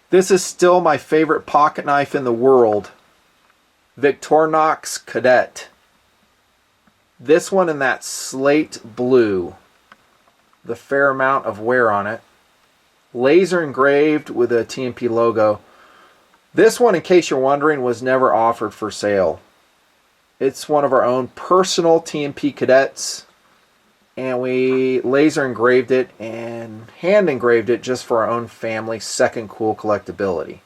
This is still my favorite pocket knife in the world. Victorinox Cadet. This one in that slate blue. The fair amount of wear on it. Laser engraved with a TMP logo. This one, in case you're wondering, was never offered for sale. It's one of our own personal TMP cadets. And we laser engraved it and hand engraved it just for our own family second cool collectability.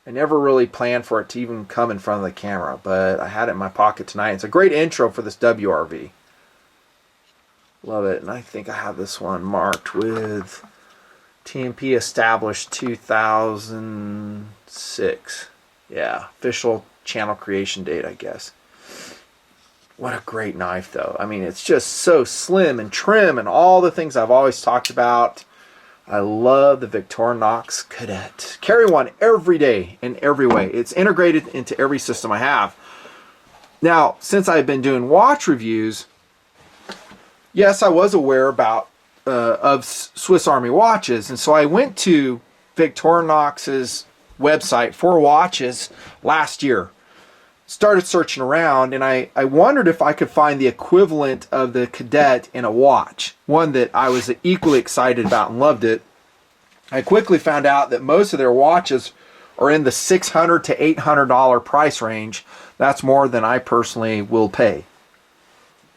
I never really planned for it to even come in front of the camera, but I had it in my pocket tonight. It's a great intro for this WRV. Love it. And I think I have this one marked with TMP established 2006. Yeah, official channel creation date, I guess. What a great knife, though. I mean, it's just so slim and trim and all the things I've always talked about. I love the Victorinox Cadet. Carry one every day in every way. It's integrated into every system I have. Now, since I've been doing watch reviews, yes, I was aware of Swiss Army watches, and so I went to Victorinox's website for watches last year. Started searching around, and I wondered if I could find the equivalent of the Cadet in a watch, one that I was equally excited about and loved it. I quickly found out that most of their watches are in the $600 to $800 price range. That's more than I personally will pay.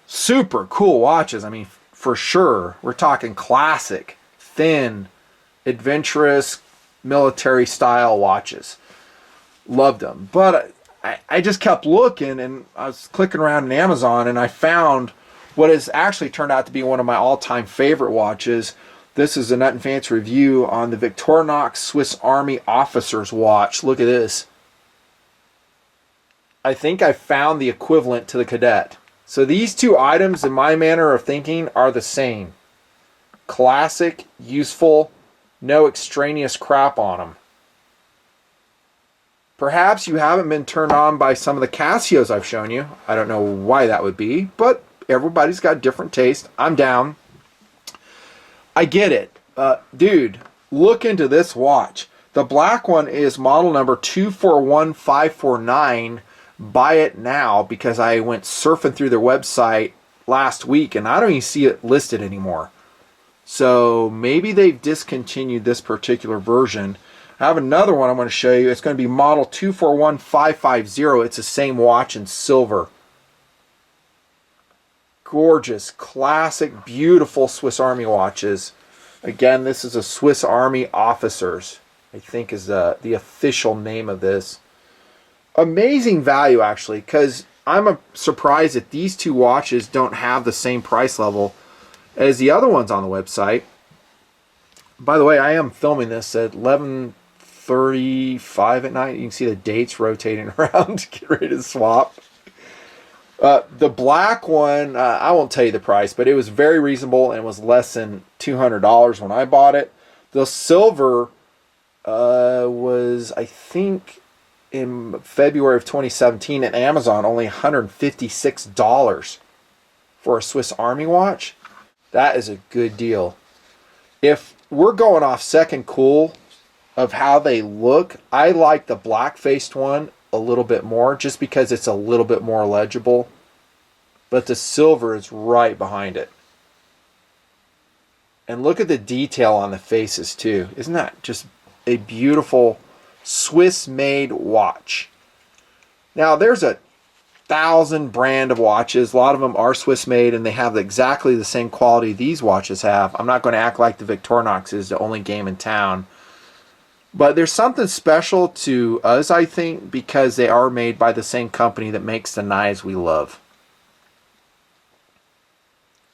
Super cool watches, I mean, for sure. We're talking classic, thin, adventurous, military style watches. Loved them, but I just kept looking, and I was clicking around in Amazon, and I found what has actually turned out to be one of my all-time favorite watches. This is a Nut and Fancy review on the Victorinox Swiss Army Officers watch. Look at this. I think I found the equivalent to the Cadet. So these two items, in my manner of thinking, are the same. Classic, useful, no extraneous crap on them. Perhaps you haven't been turned on by some of the Casios I've shown you. I don't know why that would be, but everybody's got different taste. I'm down. I get it. Dude, look into this watch. The black one is model number 241549. Buy it now, because I went surfing through their website last week and I don't even see it listed anymore. So maybe they've discontinued this particular version. I have another one I'm going to show you. It's going to be model 241550. It's the same watch in silver. Gorgeous, classic, beautiful Swiss Army watches. Again, this is a Swiss Army Officers, I think is the official name of this. Amazing value, actually, because I'm surprised that these two watches don't have the same price level as the other ones on the website. By the way, I am filming this at 11:35 at night. You can see the dates rotating around to get ready to swap. The black one, I won't tell you the price, but it was very reasonable and was less than $200 when I bought it. The silver was, I think, in February of 2017 at Amazon, only $156 for a Swiss Army watch. That is a good deal. If we're going off second cool of how they look, I like the black-faced one a little bit more, just because it's a little bit more legible. But the silver is right behind it. And look at the detail on the faces too. Isn't that just a beautiful Swiss-made watch? Now, there's 1,000 brand of watches. A lot of them are Swiss-made, and they have exactly the same quality these watches have. I'm not going to act like the Victorinox is the only game in town. But there's something special to us, I think, because they are made by the same company that makes the knives we love.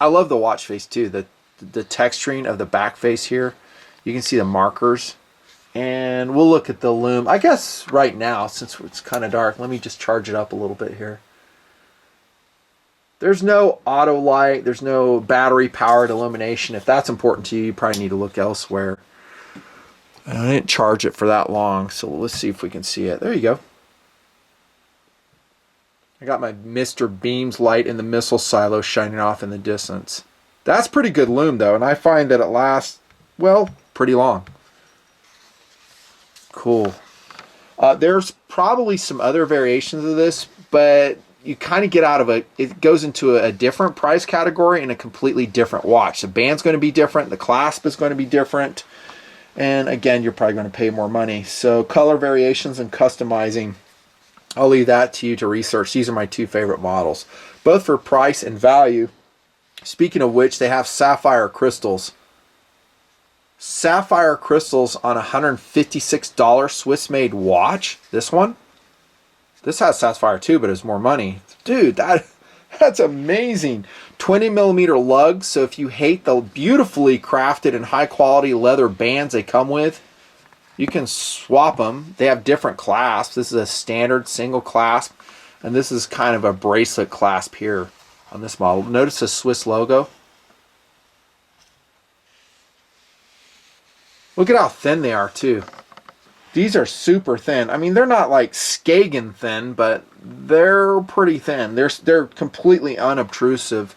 I love the watch face too. The texturing of the back face here. You can see the markers. And we'll look at the lume. I guess right now, since it's kind of dark, let me just charge it up a little bit here. There's no auto light. There's no battery powered illumination. If that's important to you, you probably need to look elsewhere. I didn't charge it for that long, so let's see if we can see it. There you go. I got my Mr. Beams light in the missile silo shining off in the distance. That's pretty good lume, though, and I find that it lasts, well, pretty long. cool. There's probably some other variations of this, but you kind of get out of it goes into a different price category and a completely different watch. The band's going to be different. The clasp is going to be different. And again, you're probably going to pay more money. So color variations and customizing, I'll leave that to you to research. These are my two favorite models, both for price and value. Speaking of which, they have sapphire crystals. Sapphire crystals on a $156 Swiss-made watch. This one. This has sapphire too, but it's more money. Dude, that's amazing. 20 millimeter lugs. So if you hate the beautifully crafted and high quality leather bands they come with, you can swap them. They have different clasps. This is a standard single clasp, and this is kind of a bracelet clasp here on this model. Notice the Swiss logo. Look at how thin they are too. These are super thin. I mean, they're not like Skagen thin, but they're pretty thin. They're completely unobtrusive.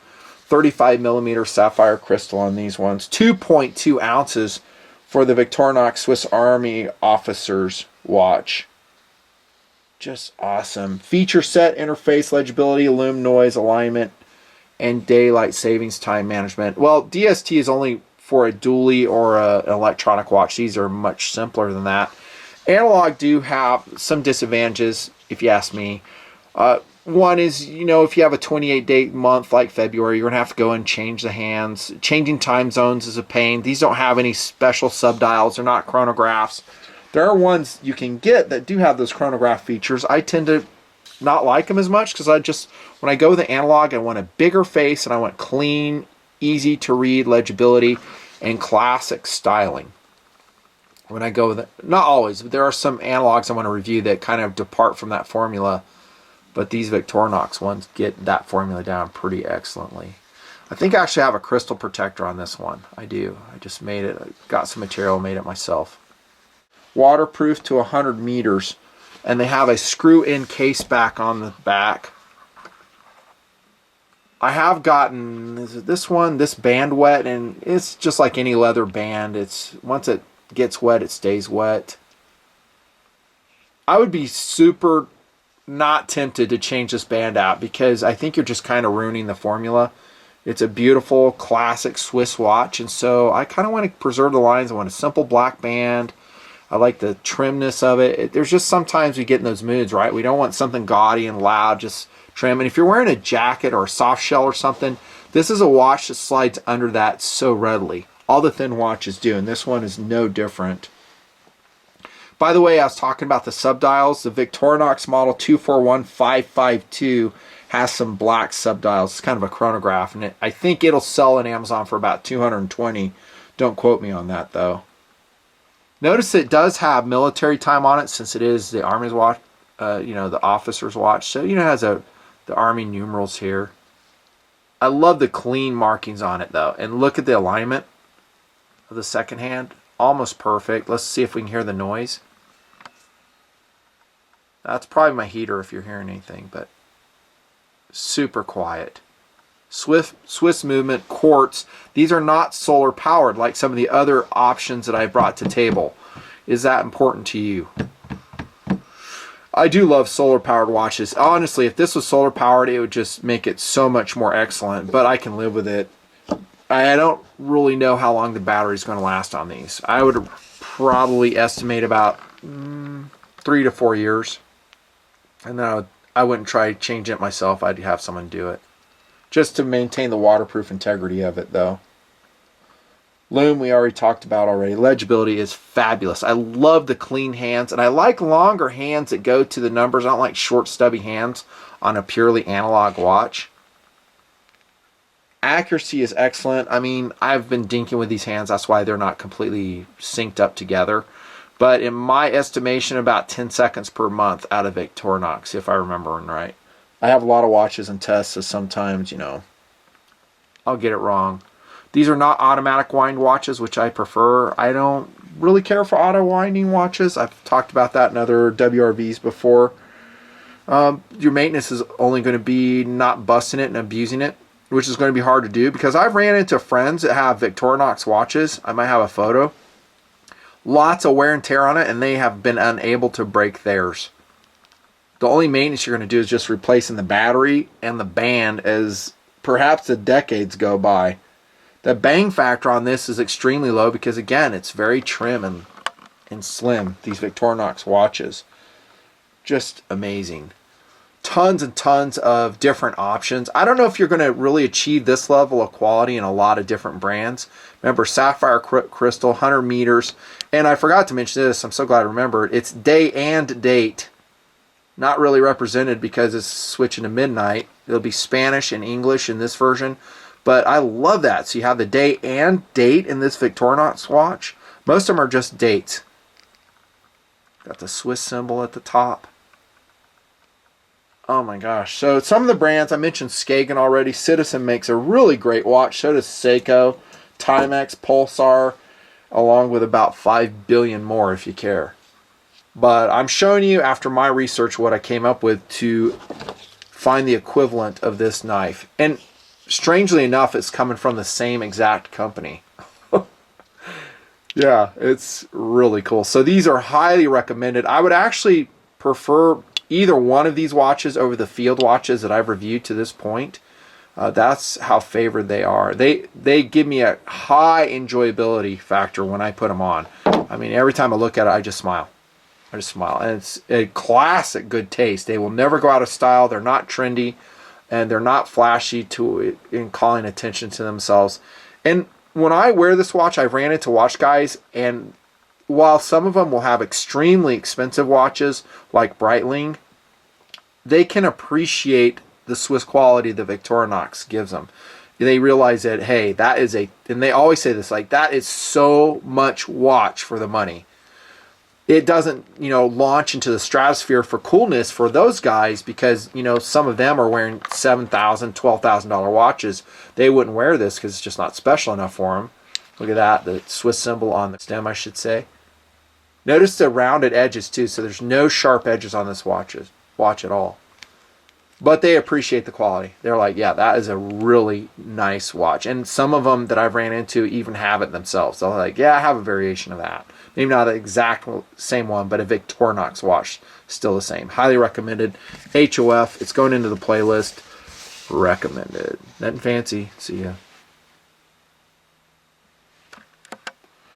35 millimeter sapphire crystal on these ones. 2.2 ounces for the Victorinox Swiss Army Officers watch. Just awesome. Feature set, interface, legibility, lume, noise, alignment, and daylight savings time management. Well, DST is only for a dually or an electronic watch. These are much simpler than that. Analog do have some disadvantages, if you ask me. One is, you know, if you have a 28-day month like February, you're going to have to go and change the hands. Changing time zones is a pain. These don't have any special subdials. They're not chronographs. There are ones you can get that do have those chronograph features. I tend to not like them as much because when I go with the analog, I want a bigger face and I want clean, easy to read legibility and classic styling. When I go with it, not always, but there are some analogs I want to review that kind of depart from that formula. But these Victorinox ones get that formula down pretty excellently. I think I actually have a crystal protector on this one. I do. I just made it. I got some material, made it myself. Waterproof to 100 meters. And they have a screw-in case back on the back. I have gotten this band wet, and it's just like any leather band. Once it gets wet, it stays wet. I would be super not tempted to change this band out because I think you're just kind of ruining the formula. It's a beautiful classic Swiss watch, and so I kind of want to preserve the lines. I want a simple black band. I like the trimness of it. There's just sometimes we get in those moods, right? We don't want something gaudy and loud, just trim. And if you're wearing a jacket or a soft shell or something, this is a watch that slides under that so readily. All the thin watches do, and this one is no different. By the way, I was talking about the subdials. The Victorinox model 241552 has some black subdials. It's kind of a chronograph, and I think it'll sell on Amazon for about $220. Don't quote me on that, though. Notice it does have military time on it, since it is the Army's watch, the officer's watch. So, it has the Army numerals here. I love the clean markings on it, though. And look at the alignment of the second hand. Almost perfect. Let's see if we can hear the noise. That's probably my heater if you're hearing anything, but super quiet. Swiss movement, quartz. These are not solar powered like some of the other options that I brought to table. Is that important to you? I do love solar powered watches. Honestly, if this was solar powered, it would just make it so much more excellent, but I can live with it. I don't really know how long the battery is going to last on these. I would probably estimate about 3 to 4 years. And then I wouldn't try changing it myself. I'd have someone do it. Just to maintain the waterproof integrity of it, though. Lume, we already talked about already. Legibility is fabulous. I love the clean hands, and I like longer hands that go to the numbers. I don't like short, stubby hands on a purely analog watch. Accuracy is excellent. I mean, I've been dinking with these hands. That's why they're not completely synced up together. But in my estimation, about 10 seconds per month out of Victorinox, if I remember right. I have a lot of watches and tests, so sometimes, I'll get it wrong. These are not automatic wind watches, which I prefer. I don't really care for auto winding watches. I've talked about that in other WRVs before. Your maintenance is only going to be not busting it and abusing it, which is going to be hard to do because I've ran into friends that have Victorinox watches. I might have a photo. lots of wear and tear on it, and they have been unable to break theirs. The only maintenance you're going to do is just replacing the battery and the band as perhaps the decades go by. The bang factor on this is extremely low because, again, it's very trim and slim, these Victorinox watches. Just amazing. Tons and tons of different options. I don't know if you're going to really achieve this level of quality in a lot of different brands. Remember, sapphire crystal, 100 meters. And I forgot to mention this. I'm so glad I remembered. It's day and date. Not really represented because it's switching to midnight. It'll be Spanish and English in this version. But I love that. So you have the day and date in this Victorinox watch. Most of them are just dates. Got the Swiss symbol at the top. Oh my gosh. So some of the brands, I mentioned Skagen already. Citizen makes a really great watch. So does Seiko, Timex, Pulsar, along with about 5 billion more if you care. But I'm showing you, after my research, what I came up with to find the equivalent of this knife. And strangely enough, it's coming from the same exact company. Yeah, it's really cool. So these are highly recommended. I would actually prefer either one of these watches over the field watches that I've reviewed to this point. That's how favored they are. They give me a high enjoyability factor when I put them on. I mean, every time I look at it, I just smile. I just smile. And it's a classic good taste. They will never go out of style. They're not trendy, and they're not flashy in calling attention to themselves. And when I wear this watch, I've ran into watch guys, and while some of them will have extremely expensive watches like Breitling, they can appreciate the Swiss quality that Victorinox gives them. They realize that, hey, that is and they always say this, like, that is so much watch for the money. It doesn't, launch into the stratosphere for coolness for those guys because, some of them are wearing $7,000, $12,000 watches. They wouldn't wear this because it's just not special enough for them. Look at that, the Swiss symbol on the stem, I should say. Notice the rounded edges too, so there's no sharp edges on this watch at all. But they appreciate the quality. They're like, yeah, that is a really nice watch. And some of them that I've ran into even have it themselves. They're like, yeah, I have a variation of that. Maybe not the exact same one, but a Victorinox watch. Still the same. Highly recommended. HOF. It's going into the playlist. Recommended. Nothing fancy. See ya.